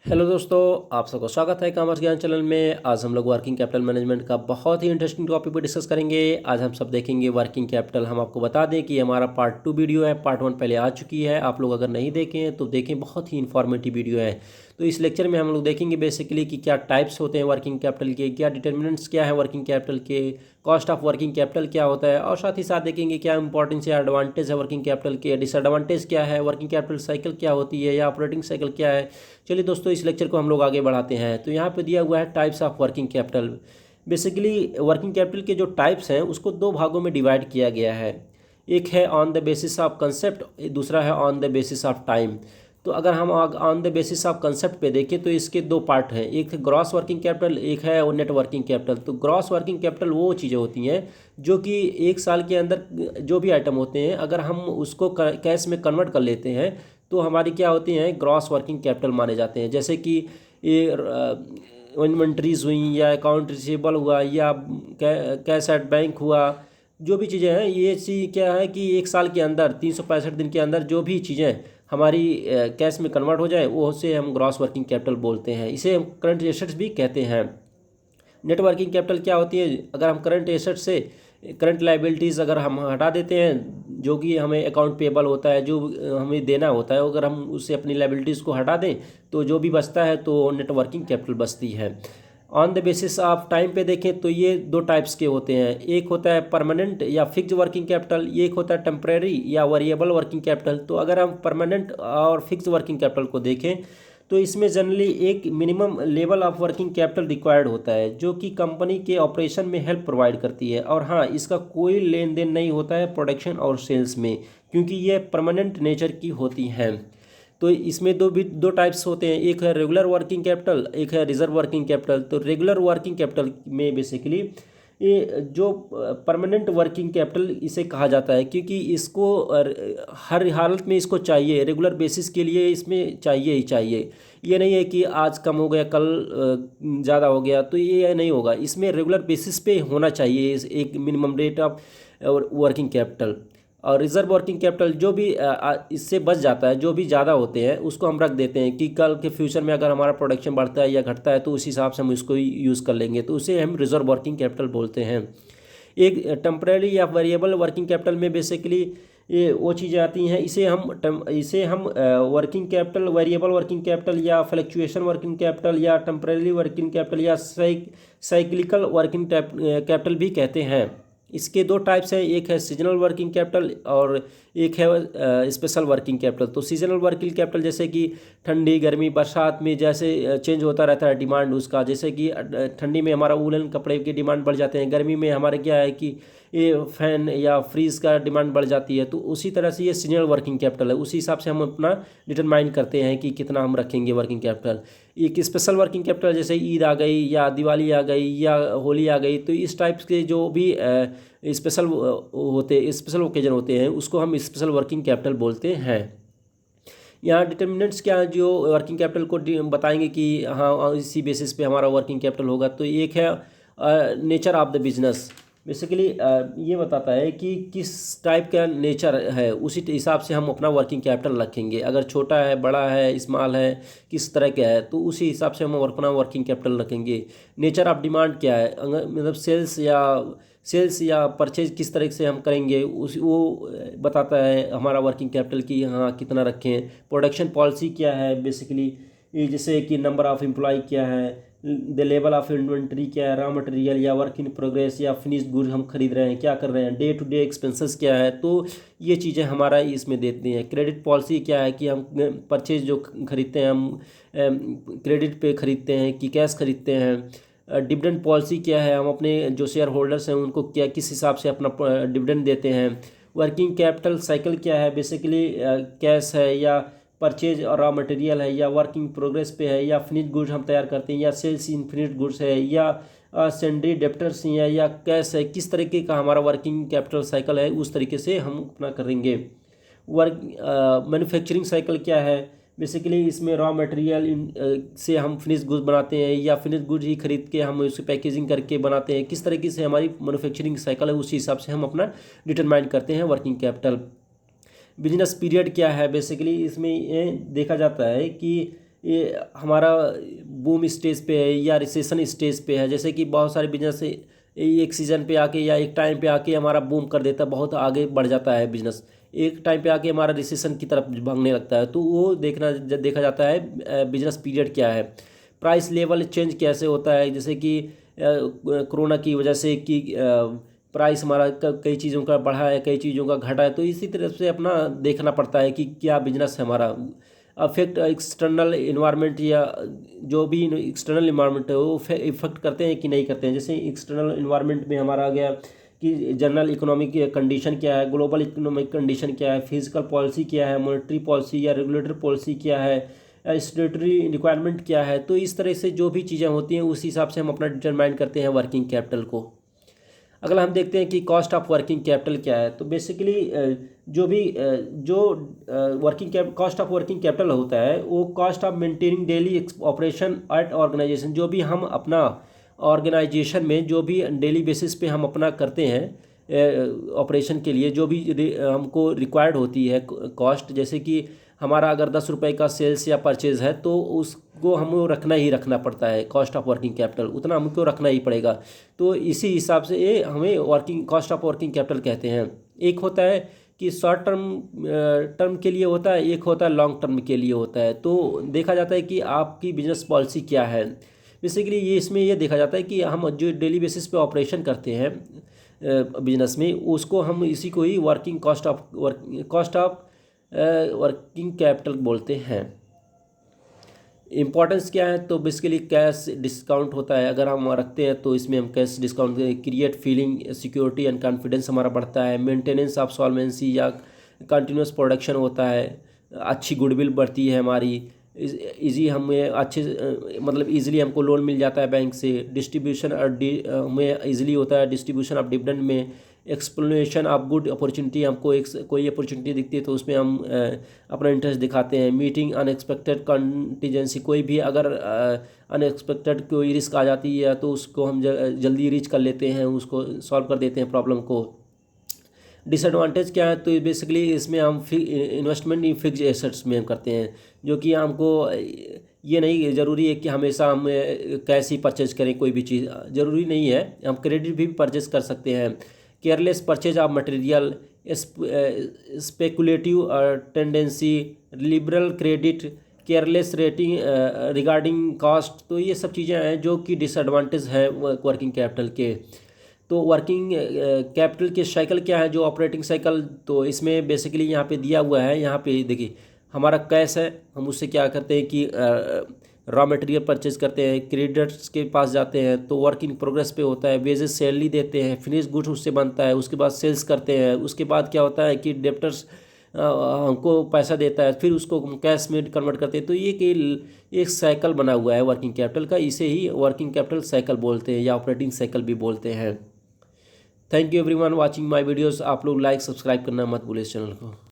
Hello दोस्तों, आप सबका स्वागत है कॉमर्स ज्ञान चैनल में। आज हम लोग वर्किंग कैपिटल मैनेजमेंट का बहुत ही इंटरेस्टिंग टॉपिक पर डिस्कस करेंगे। आज हम सब देखेंगे वर्किंग कैपिटल। हम आपको बता दें कि हमारा पार्ट 2 वीडियो है, पार्ट 1 पहले आ चुकी है। आप लोग अगर नहीं देखें हैं तो देखें, बहुत ही इन्फॉर्मेटिव वीडियो है। तो इस लेक्चर में हम लोग देखेंगे बेसिकली कि क्या टाइप्स होते हैं वर्किंग कैपिटल के, क्या डिटर्मिनेंट्स क्या है वर्किंग कैपिटल के, कॉस्ट ऑफ वर्किंग कैपिटल क्या होता है, और साथ ही साथ देखेंगे क्या इंपॉर्टेंस या एडवांटेज है वर्किंग कैपिटल के, डिसएडवांटेज क्या है, वर्किंग कैपिटल साइकिल क्या होती है या ऑपरेटिंग साइकिल क्या है। चलिए दोस्तों, इस लेक्चर को हम लोग आगे बढ़ाते हैं। तो यहाँ पे दिया हुआ है types of working capital. Basically working capital के जो टाइप्स हैं उसको दो भागों में डिवाइड किया गया है। एक है on the basis of concept, दूसरा है on the basis of time. तो अगर हम on the basis of concept पे देखें तो इसके दो पार्ट हैं, एक है ग्रॉस वर्किंग कैपिटल, एक है नेट वर्किंग कैपिटल। तो ग्रॉस वर्किंग कैपिटल वो चीज़ें होती हैं जो कि एक साल के अंदर जो भी आइटम होते हैं, अगर हम उसको कैश में कन्वर्ट कर लेते हैं तो हमारी क्या होती हैं, ग्रॉस वर्किंग कैपिटल माने जाते हैं। जैसे कि ये इन्वेंट्रीज हुई, या अकाउंट रिसीवेबल हुआ, या कैश एट बैंक हुआ, जो भी चीज़ें हैं, ये चीज़ क्या है कि एक साल के अंदर 365 दिन के अंदर जो भी चीज़ें हमारी कैश में कन्वर्ट हो जाए वो उसे हम ग्रॉस वर्किंग कैपिटल बोलते हैं। इसे हम करंट एसेट्स भी कहते हैं। नेट वर्किंग कैपिटल क्या होती है, अगर हम करंट एसेट से करंट लाइबिलिटीज़ अगर हम हटा देते हैं, जो कि हमें अकाउंट पेबल होता है, जो हमें देना होता है, अगर हम उससे अपनी लाइबिलिटीज़ को हटा दें तो जो भी बचता है तो नेट वर्किंग कैपिटल बचती है। On the basis of time पे देखें तो ये दो टाइप्स के होते हैं। एक होता है परमानेंट या फिक्स वर्किंग कैपिटल, एक होता है टेम्परेरी या वेरिएबल वर्किंग कैपिटल। तो अगर हम परमानेंट और फिक्स वर्किंग कैपिटल को देखें तो इसमें जनरली एक minimum level of working capital required होता है, जो कि कंपनी के ऑपरेशन में हेल्प प्रोवाइड करती है। और हाँ, इसका कोई लेन देन नहीं होता है प्रोडक्शन और सेल्स में, क्योंकि ये परमानेंट नेचर की होती हैं। तो इसमें दो टाइप्स होते हैं, एक है रेगुलर वर्किंग कैपिटल, एक है रिजर्व वर्किंग कैपिटल। तो रेगुलर वर्किंग कैपिटल में बेसिकली ये जो परमानेंट वर्किंग कैपिटल इसे कहा जाता है, क्योंकि इसको हर हालत में इसको चाहिए, रेगुलर बेसिस के लिए इसमें चाहिए ही चाहिए। ये नहीं है कि आज कम हो गया कल ज़्यादा हो गया, तो ये नहीं होगा। इसमें रेगुलर बेसिस पे होना चाहिए एक minimum rate of working capital. और रिजर्व वर्किंग कैपिटल जो भी इससे बच जाता है, जो भी ज़्यादा होते हैं उसको हम रख देते हैं कि कल के फ्यूचर में अगर हमारा प्रोडक्शन बढ़ता है या घटता है तो उस हिसाब से हम इसको यूज़ कर लेंगे, तो उसे हम रिजर्व वर्किंग कैपिटल बोलते हैं। एक टेम्परेरी या वेरिएबल वर्किंग कैपिटल में बेसिकली ये वो चीज़ें आती हैं, इसे हम working capital, variable working capital या फ्लक्चुएशन वर्किंग कैपिटल या टेम्परेरी वर्किंग कैपिटल या साइक्लिकल वर्किंग कैपिटल भी कहते हैं। इसके दो टाइप्स हैं, एक है सीजनल वर्किंग कैपिटल और एक है स्पेशल वर्किंग कैपिटल। तो सीजनल वर्किंग कैपिटल जैसे कि ठंडी गर्मी बरसात में जैसे चेंज होता रहता है डिमांड उसका, जैसे कि ठंडी में हमारा वूलन कपड़े की डिमांड बढ़ जाते हैं, गर्मी में हमारे क्या है कि ये फैन या फ्रीज का डिमांड बढ़ जाती है। तो उसी तरह से ये सीजनल वर्किंग कैपिटल है, उसी हिसाब से हम अपना डिटरमाइन करते हैं कि कितना हम रखेंगे वर्किंग कैपिटल। एक स्पेशल वर्किंग कैपिटल जैसे ईद आ गई या दिवाली आ गई या होली आ गई, तो इस टाइप्स के जो भी स्पेशल ओकेजन होते हैं उसको हम स्पेशल वर्किंग कैपिटल बोलते हैं। यहाँ डिटर्मिनेंट्स क्या है जो वर्किंग कैपिटल को बताएंगे कि हाँ इसी बेसिस पे हमारा वर्किंग कैपिटल होगा। तो एक है nature of the business. Basically ये बताता है कि किस टाइप का नेचर है, उसी हिसाब से हम अपना वर्किंग कैपिटल रखेंगे। अगर छोटा है, बड़ा है, स्मॉल है, किस तरह का है, तो उसी हिसाब से हम अपना वर्किंग कैपिटल रखेंगे। नेचर ऑफ डिमांड क्या है, अगर मतलब सेल्स या परचेज किस तरह से हम करेंगे, उस वो बताता है हमारा वर्किंग कैपिटल की हाँ कितना रखें। प्रोडक्शन पॉलिसी क्या है, बेसिकली जैसे कि नंबर ऑफ़ एम्प्लॉय क्या है, द लेवल ऑफ इन्वेंट्री क्या है, रॉ मटेरियल या वर्क इन प्रोग्रेस या फिनिश्ड गुड हम खरीद रहे हैं, क्या कर रहे हैं, डे टू डे एक्सपेंसेस क्या है। तो ये चीज़ें हमारा इसमें देती हैं। क्रेडिट पॉलिसी क्या है कि हम परचेज जो खरीदते हैं हम क्रेडिट पे खरीदते हैं कि कैश खरीदते हैं। डिविडेंड पॉलिसी क्या है, हम अपने जो शेयर होल्डर्स हैं उनको क्या किस हिसाब से अपना डिविडेंड देते हैं। वर्किंग कैपिटल साइकिल क्या है, बेसिकली कैश है या परचेज और रॉ मटेरियल है या वर्किंग प्रोग्रेस पे है या फिनिश गुड्स हम तैयार करते हैं या सेल्स इन फिनिश गुड्स है या सेंड्री डेप्टर्स है या कैश है, किस तरीके का हमारा वर्किंग कैपिटल साइकिल है उस तरीके से हम अपना करेंगे। मैन्युफैक्चरिंग साइकिल क्या है, बेसिकली इसमें रॉ मटेरियल से हम फिनिश गुड्स बनाते हैं या फिनिश गुड्स ही खरीद के हम उसे पैकेजिंग करके बनाते हैं, किस तरीके से हमारी मैन्युफैक्चरिंग साइकिल है उसी हिसाब से हम अपना डिटरमाइन करते हैं वर्किंग कैपिटल। बिजनेस पीरियड क्या है, बेसिकली इसमें ये देखा जाता है कि ये हमारा बूम स्टेज पे है या रिसेशन स्टेज पे है। जैसे कि बहुत सारे बिजनेस एक सीज़न पे आके या एक टाइम पे आके हमारा बूम कर देता है, बहुत आगे बढ़ जाता है बिजनेस, एक टाइम पे आके हमारा रिसेशन की तरफ भागने लगता है। तो वो देखा जाता है बिजनेस पीरियड क्या है, प्राइस लेवल चेंज कैसे होता है। जैसे कि कोरोना की वजह से कि प्राइस हमारा कई चीज़ों का बढ़ा है, कई चीज़ों का घटा है। तो इसी तरह से अपना देखना पड़ता है कि क्या बिजनेस है हमारा। अफेक्ट एक्सटर्नल इन्वायरमेंट या जो भी एक्सटर्नल इन्वायरमेंट है वो इफेक्ट करते हैं कि नहीं करते हैं। जैसे एक्सटर्नल इन्वायरमेंट में हमारा आ गया कि जनरल इकोनॉमिक कंडीशन क्या है, ग्लोबल इकोनॉमिक कंडीशन क्या है, फिजिकल पॉलिसी क्या है, मॉनेटरी पॉलिसी या रेगुलेटरी पॉलिसी क्या है, स्टेटरी रिक्वायरमेंट क्या है। तो इस तरह से जो भी चीज़ें होती हैं उस हिसाब से हम अपना डिटरमाइन करते हैं वर्किंग कैपिटल को। अगला हम देखते हैं कि कॉस्ट ऑफ वर्किंग कैपिटल क्या है। तो बेसिकली जो working cost of working capital होता है वो cost of maintaining daily operation at organization. जो भी हम अपना ऑर्गेनाइजेशन में जो भी डेली बेसिस पे हम अपना करते हैं ऑपरेशन के लिए जो भी हमको रिक्वायर्ड होती है कॉस्ट। जैसे कि हमारा अगर 10 रुपये का सेल्स या परचेज़ है तो उसको हमको रखना पड़ता है, कॉस्ट ऑफ वर्किंग कैपिटल उतना हमको रखना ही पड़ेगा। तो इसी हिसाब से ये हमें working cost of working capital कहते हैं। एक होता है कि शॉर्ट टर्म के लिए होता है, एक होता है लॉन्ग टर्म के लिए होता है। तो देखा जाता है कि आपकी बिजनेस पॉलिसी क्या है। बेसिकली ये इसमें ये देखा जाता है कि हम जो डेली बेसिस पे ऑपरेशन करते हैं बिजनेस में, उसको हम इसी को ही working cost of working capital बोलते हैं। इम्पॉर्टेंस क्या है, तो बेसिकली कैश डिस्काउंट होता है। अगर हम रखते हैं तो इसमें हम cash discount create feeling security and confidence हमारा बढ़ता है। मेंटेनेंस ऑफ सॉल्वेंसी या कंटिन्यूस प्रोडक्शन होता है, अच्छी गुडविल बढ़ती है हमारी। इजी हमें अच्छे मतलब इजीली हमको लोन मिल जाता है बैंक से। डिस्ट्रीब्यूशन हमें इजीली होता है डिस्ट्रीब्यूशन ऑफ डिविडेंड में। एक्सप्लेनेशन ऑफ गुड अपॉर्चुनिटी, हमको एक कोई अपॉर्चुनिटी दिखती है तो उसमें हम अपना इंटरेस्ट दिखाते हैं। मीटिंग अनएक्सपेक्टेड कंटीजेंसी, कोई भी अगर अनएक्सपेक्टेड कोई रिस्क आ जाती है तो उसको हम जल्दी रीच कर लेते हैं, उसको सॉल्व कर देते हैं प्रॉब्लम को। डिसएडवांटेज क्या है, तो बेसिकली इसमें हम इन्वेस्टमेंट इन फिक्स एसेट्स में हम करते हैं, जो कि हमको ये नहीं ज़रूरी है कि हमेशा हम कैश ही परचेज करें, कोई भी चीज़ ज़रूरी नहीं है, हम क्रेडिट भी परचेज कर सकते हैं। Careless purchase of material, speculative tendency, liberal credit, careless rating regarding cost. तो ये सब चीज़ें हैं जो कि डिसएडवांटेज है वर्किंग कैपिटल के। तो वर्किंग कैपिटल के साइकिल क्या है, जो ऑपरेटिंग साइकिल, तो इसमें बेसिकली यहाँ पे दिया हुआ है। यहाँ पे देखिए हमारा कैश है, हम उससे क्या करते हैं कि रॉ मटेरियल परचेज करते हैं, क्रेडिटर्स के पास जाते हैं तो वर्क इन प्रोग्रेस पे होता है, वेजेस सैलरी देते हैं, फिनिश गुड्स उससे बनता है, उसके बाद सेल्स करते हैं, उसके बाद क्या होता है कि डेप्टर्स हमको पैसा देता है, फिर उसको कैश में कन्वर्ट करते हैं। तो ये कि एक साइकिल बना हुआ है वर्किंग कैपिटल का, इसे ही वर्किंग कैपिटल साइकिल बोलते हैं या ऑपरेटिंग साइकिल भी बोलते हैं। Thank you everyone watching my videos. आप लोग लाइक सब्सक्राइब करना मत भूलिए इस चैनल को।